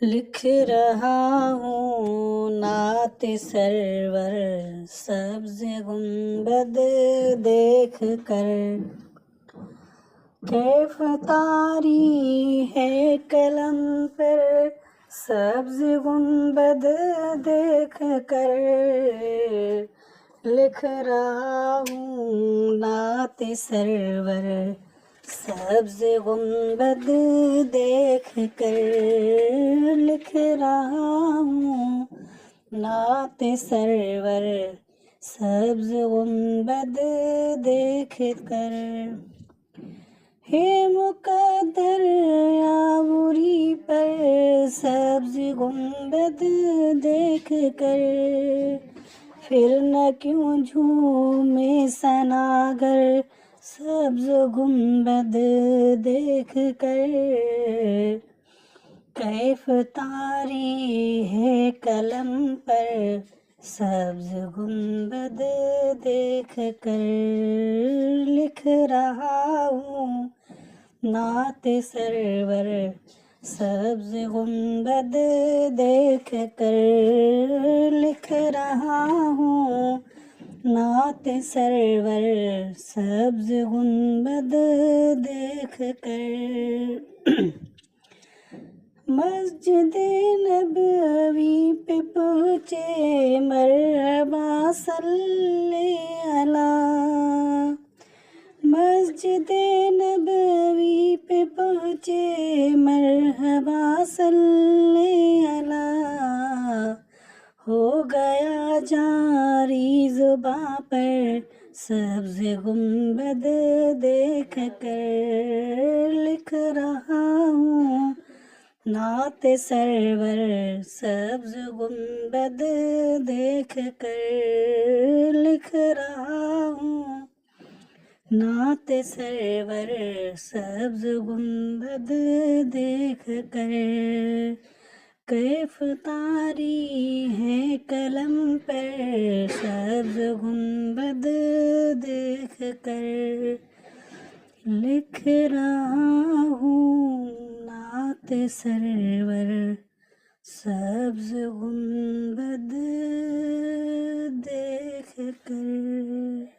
لکھ رہا ہوں نعت سرور سبز گنبد دیکھ کر، کیف طاری ہے قلم پر سبز گنبد دیکھ کر، لکھ رہا ہوں نعت سرور سبز گنبد دیکھ کر، لکھ رہا ہوں نعت سرور سبز گنبد دیکھ کر، ہے مقدر عبوری پر سبز گنبد دیکھ کر، پھر نہ کیوں جھومے ثناگر سبز گنبد دیکھ کر، کیف طاری ہے قلم پر سبز گنبد دیکھ کر، لکھ رہا ہوں نعت سرور سبز گنبد دیکھ کر، لکھ رہا ہوں نعت سرور سبز گنبد دیکھ کر، مسجد نبوی پہ پہنچے مرحبا صلی علی، مسجد نبوی پہ پہنچے مرحبا صلی علی، ہو گیا جاری زباں پر سبز گنبد دیکھ کر، لکھ رہا ہوں نعت سرور سبز گنبد دیکھ کر، لکھ رہا ہوں نعت سرور سبز گنبد دیکھ کر، کیف طاری ہے قلم پر سبز گنبد دیکھ کر، لکھ رہا ہوں نعت سرور سبز گنبد دیکھ کر۔